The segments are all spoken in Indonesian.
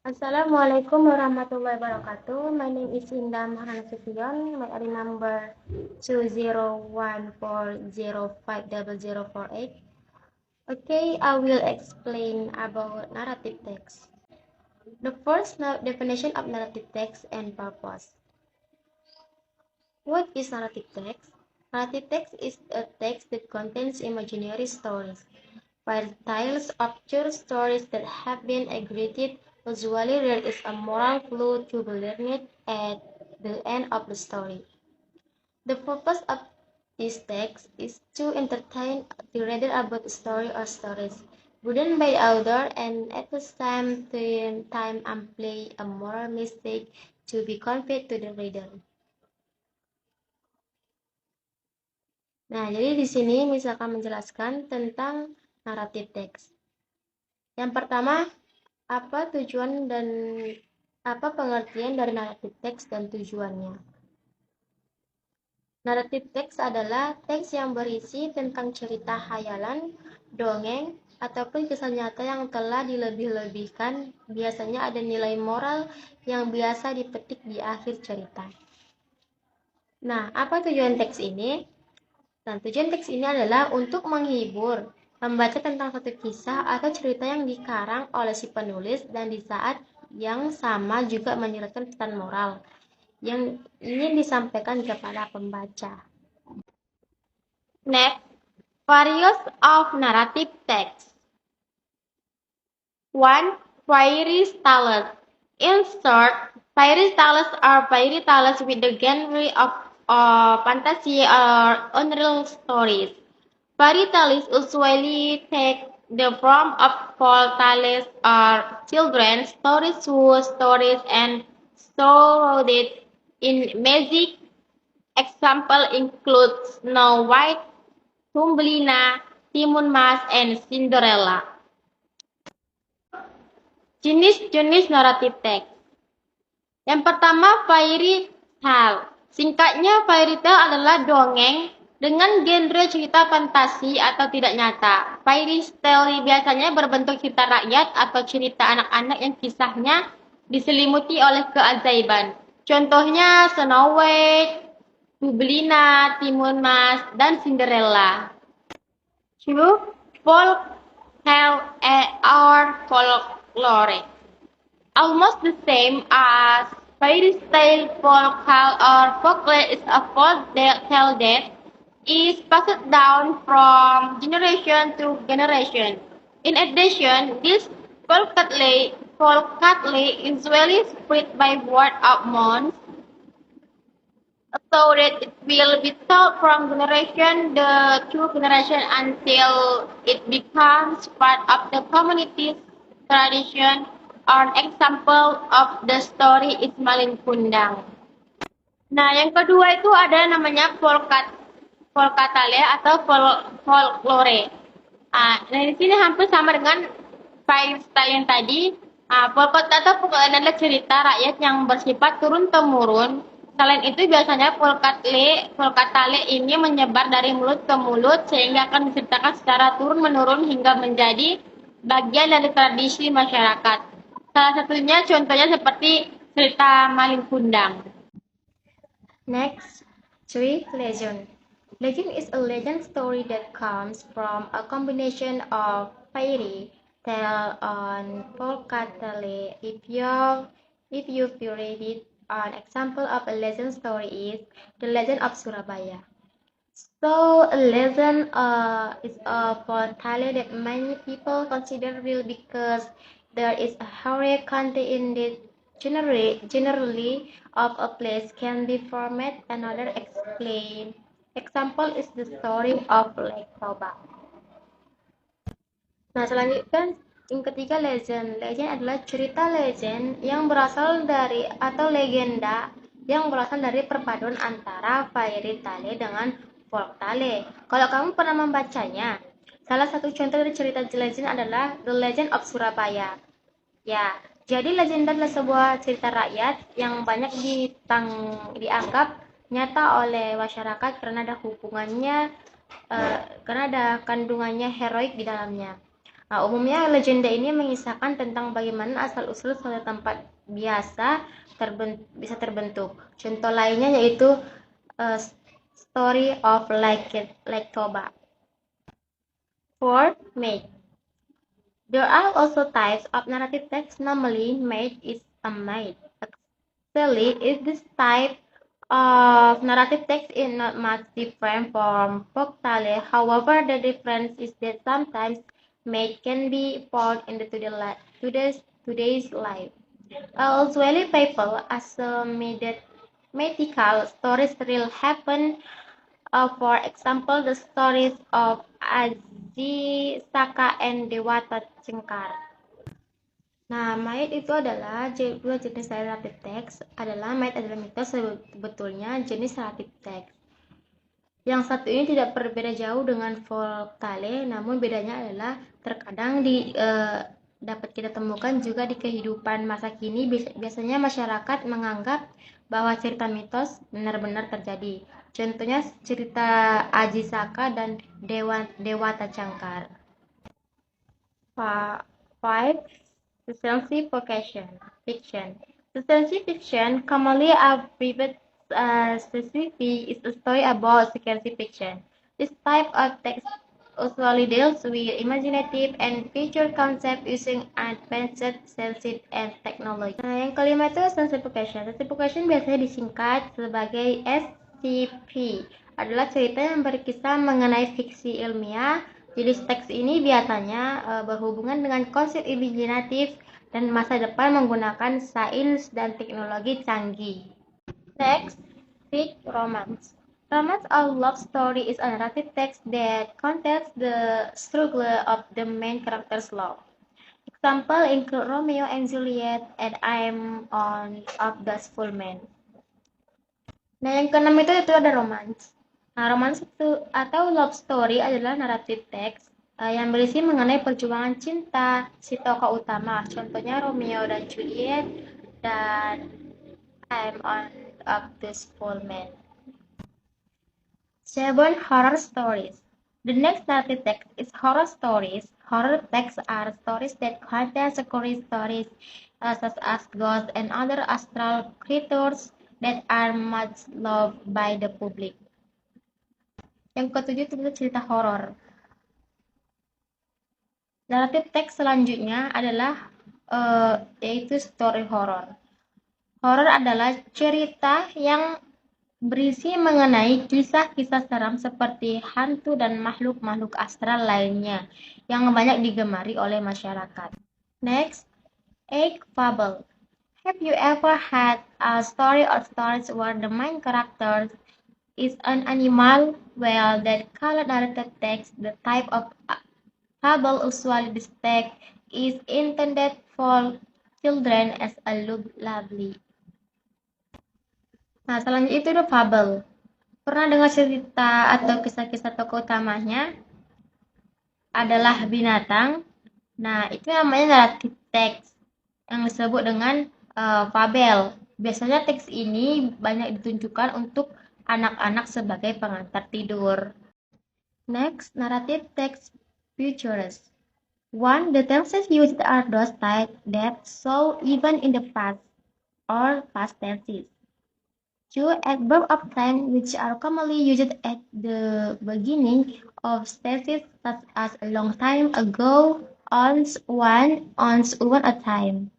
Assalamualaikum warahmatullahi wabarakatuh. My name is Indah Maharani Sution. My ID number 20140500048. Okay, I will explain about narrative text. The first definition of narrative text and purpose. What is narrative text? Narrative text is a text that contains imaginary stories, fairy tales of true stories that have been exaggerated. Usually there is a moral clue to be learned at the end of the story. The purpose of this text is to entertain the reader about the story or stories written by the author, and at the same time imply a moral message to be conveyed to the reader. Nah, jadi di sini misalkan menjelaskan tentang naratif teks. Yang pertama, apa tujuan dan apa pengertian dari naratif teks dan tujuannya? Naratif teks adalah teks yang berisi tentang cerita hayalan, dongeng, ataupun kisah nyata yang telah dilebih-lebihkan. Biasanya ada nilai moral yang biasa dipetik di akhir cerita. Nah, apa tujuan teks ini? Dan tujuan teks ini adalah untuk menghibur, membaca tentang satu kisah atau cerita yang dikarang oleh si penulis dan di saat yang sama juga menjelaskan pesan moral yang ingin disampaikan kepada pembaca. Next, various of narrative text. 1. Fairy tales. In short, fairy tales are fairy tales with the genre of fantasy or unreal stories. Fairy tales usually take the form of folk tales or children's stories whose stories and shrouded in magic. Example include Snow White, Thumbelina, Timun Mas, and Cinderella. Jenis-jenis naratif teks. Yang pertama, fairy tale. Singkatnya, fairy tale adalah dongeng dengan genre cerita fantasi atau tidak nyata. Fairy tale biasanya berbentuk cerita rakyat atau cerita anak-anak yang kisahnya diselimuti oleh keajaiban. Contohnya Snow White, Thumbelina, Timun Mas, dan Cinderella. 2. Folk tale or folklore. Almost the same as fairy tale, folk tale or folklore is a folk tale that is passed down from generation to generation. In addition, this folktale usually spread by word of mouth, so that it will be told from generation to generation until it becomes part of the community's tradition. An example of the story is Malin Kundang. Nah, yang kedua itu ada namanya folkatale atau folklore. Nah, di sini hampir sama dengan fairy tale yang tadi. Folklore atau folklore adalah cerita rakyat yang bersifat turun-temurun. Selain itu biasanya folkatale ini menyebar dari mulut ke mulut sehingga akan diceritakan secara turun-menurun hingga menjadi bagian dari tradisi masyarakat. Salah satunya contohnya seperti cerita Malin Kundang. Next, 3. Legend. Legend is a legend story that comes from a combination of fairy tale and folktale. If you read it, an example of a legend story is The Legend of Surabaya. So, a legend is a folktale that many people consider real because there is a heroic content in it. Generally, of a place can be formed. Another example is the story of Lake Toba. Nah, selanjutnya yang ketiga legend. Legend adalah cerita legend yang berasal dari atau legenda yang berasal dari perpaduan antara fairy tale dengan folk tale. Kalau kamu pernah membacanya, salah satu contoh dari cerita legend adalah The Legend of Surabaya. Ya, jadi legenda adalah sebuah cerita rakyat yang banyak dianggap nyata oleh masyarakat karena ada hubungannya, karena ada kandungannya heroik di dalamnya. Nah, umumnya legenda ini mengisahkan tentang bagaimana asal-usul suatu tempat bisa terbentuk. Contoh lainnya yaitu Story of Lake Toba. For myth. There are also types of narrative text. Normally, myth is a myth. Actually, this type of narrative text is not much different from folktale. However, the difference is that sometimes myth can be found in today's life. Usually, people assume that mythical stories still happen. For example, the stories of Aji Saka and Dewata Cengkar. Nah, mayat itu adalah dua jenis narrative text. Mayat adalah mitos sebetulnya jenis narrative text. Yang satu ini tidak berbeda jauh dengan folktale, namun bedanya adalah terkadang dapat kita temukan juga di kehidupan masa kini. Biasanya masyarakat menganggap bahwa cerita mitos benar-benar terjadi. Contohnya cerita Aji Saka dan Dewata Cangkar. 5. Sustainable fiction. Sustainable fiction, commonly abbreviated as SCP, is a story about security fiction. This type of text usually deals with imaginative and future concepts using advanced science and technology. Nah, yang kelima itu simplification. Simplification biasanya disingkat sebagai SCP. Adalah cerita yang berkisah mengenai fiksi ilmiah. Jenis teks ini biasanya berhubungan dengan konsep imajinatif dan masa depan menggunakan sains dan teknologi canggih. Next, read romance. Romance or love story is a narrative text that contains the struggle of the main character's love. Example include Romeo and Juliet and I'm on of the Full Man. Nah, yang keenam itu ada romance. Nah, romance itu atau love story adalah narrative text yang berisi mengenai perjuangan cinta si tokoh utama. Contohnya Romeo dan Juliet dan I'm on of this Full Man. 7. Horror stories. The next narrative text is horror stories. Horror texts are stories that contain scary stories such as ghosts and other astral creatures that are much loved by the public. Yang ketujuh itu cerita horor. Narrative text selanjutnya adalah yaitu story horror. Horor adalah cerita yang berisi mengenai kisah-kisah seram seperti hantu dan makhluk-makhluk astral lainnya yang banyak digemari oleh masyarakat. Next, egg fable. Have you ever had a story or stories where the main character is an animal? Well, that color narrative text, the type of fable usually this text is intended for children as a lovely. Nah, selanjutnya itu ada fable. Pernah dengar cerita atau kisah-kisah tokoh utamanya adalah binatang? Nah, itu namanya narrative text yang disebut dengan fabel. Biasanya teks ini banyak ditunjukkan untuk anak-anak sebagai pengantar tidur. Next, narrative text futures. 1. The tenses used are those types that show even in the past or past tenses. 2. Adverb of time, which are commonly used at the beginning of sentences such as a long time ago, once, once a time.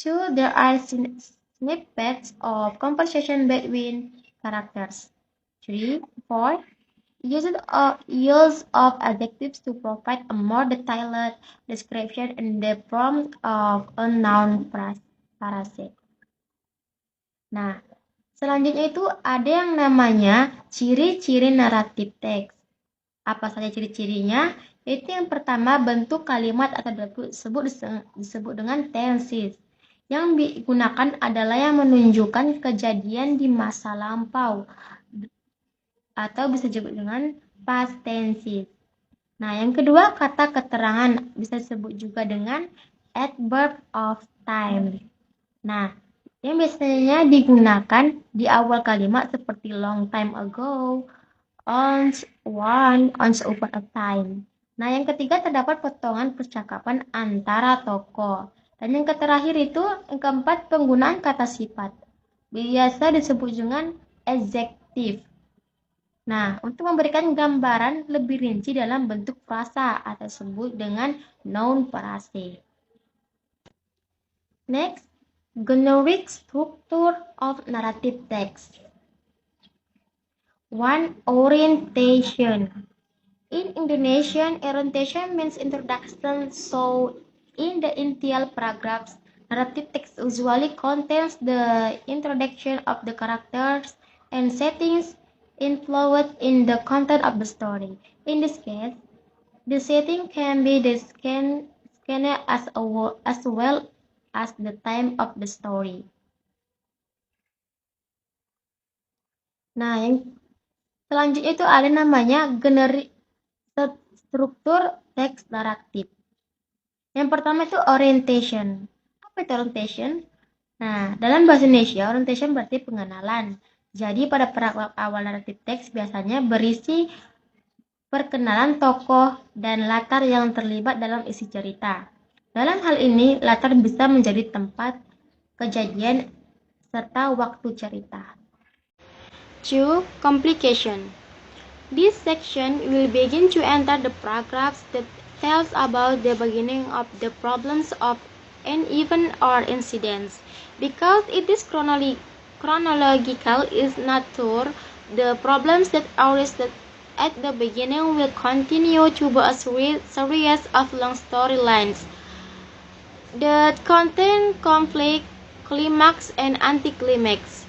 2. There are snippets of conversation between characters. 3. 4. Use of adjectives to provide a more detailed description in the prompt of a noun phrase. Nah, selanjutnya itu ada yang namanya ciri-ciri naratif teks. Apa saja ciri-cirinya? Itu yang pertama, bentuk kalimat atau disebut dengan tenses. Yang digunakan adalah yang menunjukkan kejadian di masa lampau atau bisa disebut dengan past tenses. Nah, yang kedua, kata keterangan bisa disebut juga dengan adverb of time. Nah, yang biasanya digunakan di awal kalimat seperti long time ago, once, once upon a time. Nah, yang ketiga terdapat potongan percakapan antara tokoh. Dan yang terakhir itu, yang keempat penggunaan kata sifat. Biasa disebut dengan adjektif. Nah, untuk memberikan gambaran lebih rinci dalam bentuk frasa atau disebut dengan noun phrase. Next, generic structure of narrative text. 1. Orientation. In Indonesian, orientation means introduction, so in the initial paragraphs, narrative text usually contains the introduction of the characters and settings influenced in the content of the story. In this case, the setting can be the scenario as well as the time of the story. Nah, yang selanjutnya itu ada namanya generic struktur teks naratif. Yang pertama itu orientation. Apa itu orientation? Nah, dalam bahasa Indonesia, orientation berarti pengenalan. Jadi pada paragraf awal naratif teks biasanya berisi perkenalan tokoh dan latar yang terlibat dalam isi cerita. Dalam hal ini, latar bisa menjadi tempat, kejadian, serta waktu cerita. 2. Complication. This section will begin to enter the paragraphs that tells about the beginning of the problems of an event or incidents. Because it is chronological is nature, the problems that arise at the beginning will continue to be a series of long storylines that contain conflict, climax, and anticlimax.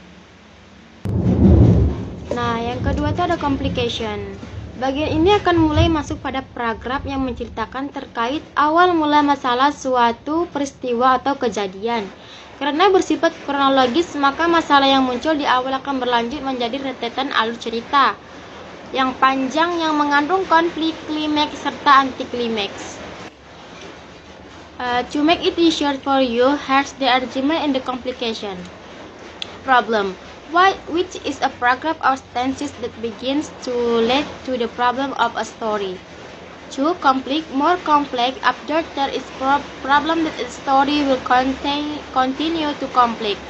Nah, yang kedua itu ada complication. Bagian ini akan mulai masuk pada paragraf yang menceritakan terkait awal mula masalah suatu peristiwa atau kejadian. Karena bersifat kronologis, maka masalah yang muncul di awal akan berlanjut menjadi rentetan alur cerita yang panjang yang mengandung konflik, klimaks, serta antiklimaks. To make it easier for you, here's the argument and the complication. Problem. Which is a paragraph or stances that begins to lead to the problem of a story. 2. Conflict. More complex. After there is problem that the story will continue to conflict.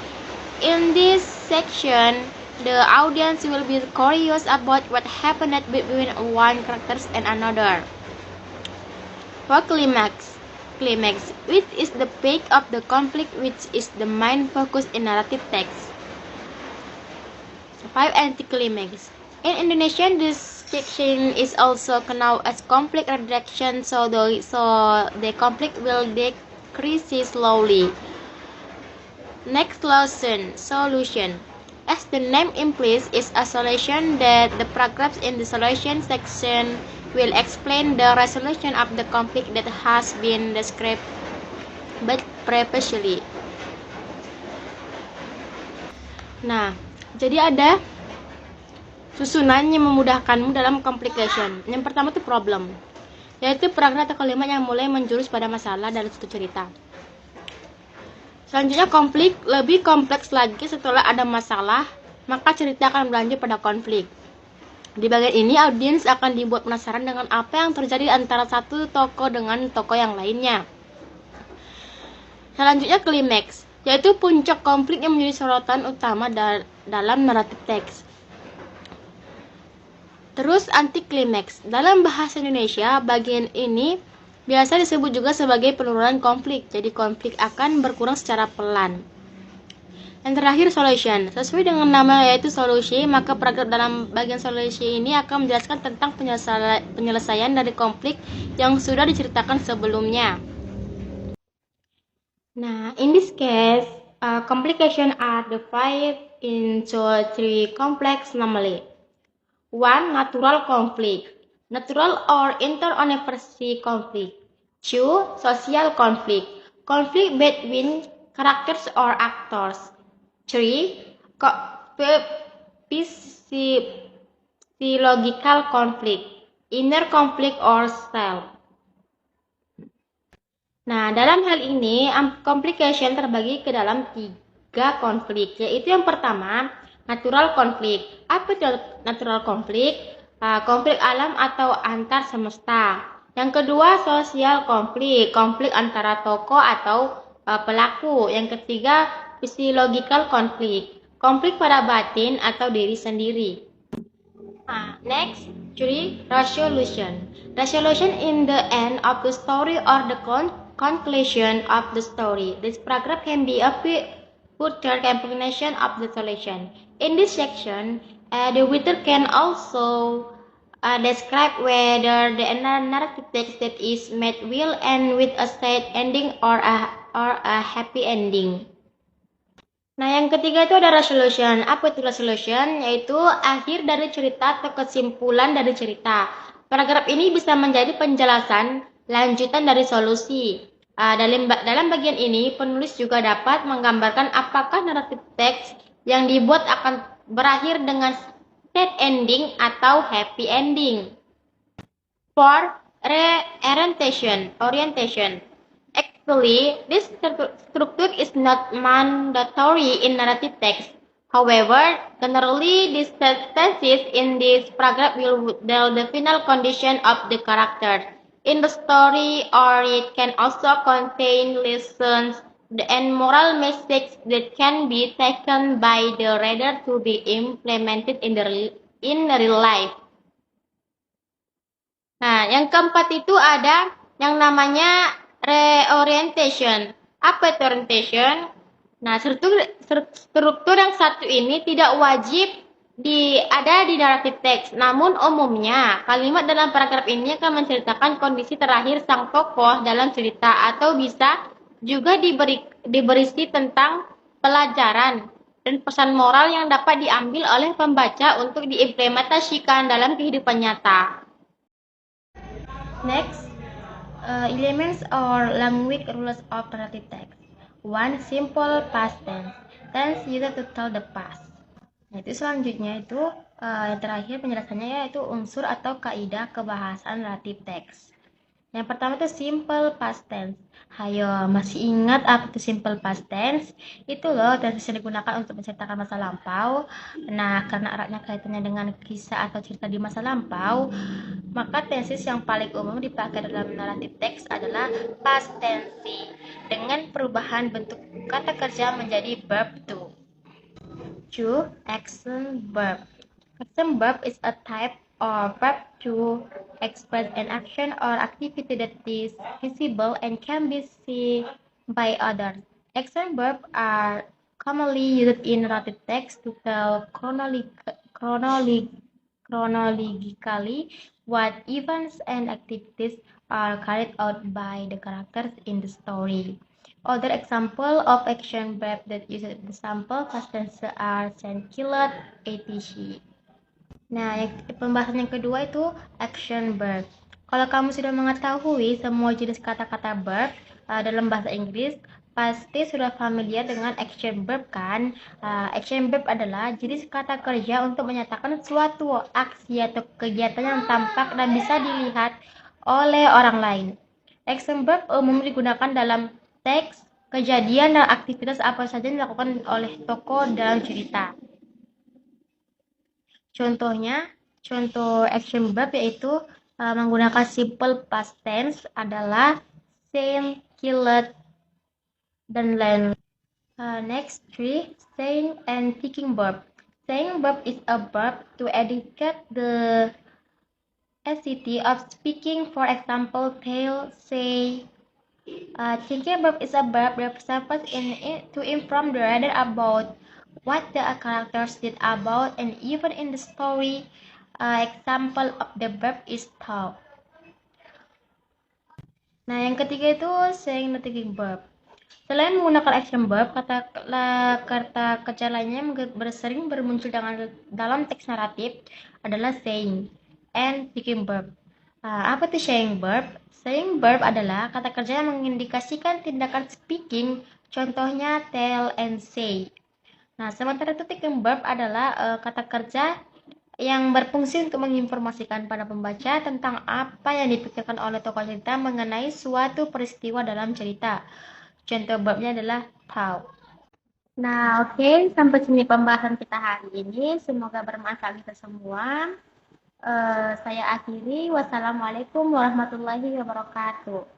In this section, the audience will be curious about what happened between one character and another. For climax. Climax, which is the peak of the conflict, which is the main focus in narrative text. 5. Anticlimax. In Indonesian, this section is also known as conflict reduction, so the conflict will decrease slowly. Next lesson, solution. As the name implies, is a solution that the paragraphs in the solution section will explain the resolution of the conflict that has been described but previously. Nah, jadi ada susunan yang memudahkanmu dalam complication. Yang pertama itu problem, yaitu paragraf atau kalimat yang mulai menjurus pada masalah dalam suatu cerita. Selanjutnya konflik, lebih kompleks lagi setelah ada masalah, maka cerita akan berlanjut pada konflik. Di bagian ini, audiens akan dibuat penasaran dengan apa yang terjadi antara satu tokoh dengan tokoh yang lainnya. Selanjutnya klimaks, yaitu puncak konflik yang menjadi sorotan utama dalam naratif teks. Terus antiklimaks. Dalam bahasa Indonesia, bagian ini biasa disebut juga sebagai penurunan konflik. Jadi konflik akan berkurang secara pelan. Yang terakhir solution. Sesuai dengan nama yaitu solusi, maka paragraf dalam bagian solusi ini akan menjelaskan tentang penyelesaian dari konflik yang sudah diceritakan sebelumnya. Nah, in this case, complications are divided into 3 complex normally. 1. Natural conflict. Natural or inter-university conflict. 2. Social conflict. Conflict between characters or actors. 3. Physiological conflict. Inner conflict or self. Nah, dalam hal ini, complication terbagi ke dalam 3 konflik, yaitu yang pertama, natural conflict. Apa itu natural conflict? Konflik alam atau antar semesta. Yang kedua, sosial konflik, konflik antara tokoh atau pelaku. Yang ketiga, physiological konflik, konflik pada batin atau diri sendiri. Next, three, resolution. Resolution in the end of the story or the conclusion of the story. This paragraph can be a further explanation of the solution. In this section, the reader can also describe whether the narrative text that is made will end with a sad ending or a happy ending. Nah, yang ketiga itu ada resolution. Apa itu resolution? Yaitu akhir dari cerita atau kesimpulan dari cerita. Paragraf ini bisa menjadi penjelasan lanjutan dari solusi. Dalam bagian ini, penulis juga dapat menggambarkan apakah naratif teks yang dibuat akan berakhir dengan sad ending atau happy ending. For orientation. Actually, this structure is not mandatory in narrative text. However, generally, these sentences in this paragraph will tell the final condition of the character in the story, or it can also contain lessons and moral messages that can be taken by the reader to be implemented in real life. Nah, yang keempat itu ada yang namanya reorientation. Apa itu orientation? Nah, struktur yang satu ini tidak wajib ada di naratif teks. Namun umumnya, kalimat dalam paragraf ini akan menceritakan kondisi terakhir sang tokoh dalam cerita atau bisa juga diberisi tentang pelajaran dan pesan moral yang dapat diambil oleh pembaca untuk diimplementasikan dalam kehidupan nyata. Next, elements or language rules of narrative text. One, simple past tense. Tense used to tell the past. Nah, itu selanjutnya itu yang terakhir penjelasannya yaitu unsur atau kaidah kebahasan naratif teks. Yang pertama itu simple past tense. Hayo, masih ingat apa itu simple past tense? Itu loh tense yang digunakan untuk menceritakan masa lampau. Nah, karena eratnya kaitannya dengan kisah atau cerita di masa lampau, maka tenses yang paling umum dipakai dalam naratif teks adalah past tense dengan perubahan bentuk kata kerja menjadi verb to. 2. Action verb. Action verb is a type of verb to express an action or activity that is visible and can be seen by others. Action verbs are commonly used in narrative text to tell chronologically what events and activities are carried out by the characters in the story. Other example of action verb that use the sample past tense are sent, killed, etc. Nah, pembahasan yang kedua itu action verb. Kalau kamu sudah mengetahui semua jenis kata-kata verb dalam bahasa Inggris, pasti sudah familiar dengan action verb kan? Action verb adalah jenis kata kerja untuk menyatakan suatu aksi atau kegiatan yang tampak dan bisa dilihat oleh orang lain. Action verb umum digunakan dalam teks, kejadian, dan aktivitas apa saja yang dilakukan oleh tokoh dalam cerita. Contohnya, contoh action verb yaitu menggunakan simple past tense adalah saying, killed, dan lain. Next, 3. Saying and thinking verb. Saying verb is a verb to indicate the activity of speaking. For example, tell, say. Thinking verb is a verb that serves to inform the reader about what the characters did about and even in the story. Example of the verb is thought. Nah, yang ketiga itu saying and thinking verb. Selain menggunakan action verb, kata kerja lainnya sering bermuncul dalam teks naratif adalah saying and thinking verb. Apa itu saying verb? Saying verb adalah kata kerja yang mengindikasikan tindakan speaking, contohnya tell and say. Nah, sementara itu thinking verb adalah kata kerja yang berfungsi untuk menginformasikan pada pembaca tentang apa yang dipikirkan oleh tokoh cerita mengenai suatu peristiwa dalam cerita. Contoh verbnya adalah thought. Nah, oke, sampai sini pembahasan kita hari ini. Semoga bermanfaat kita semua. Saya akhiri. Wassalamualaikum warahmatullahi wabarakatuh.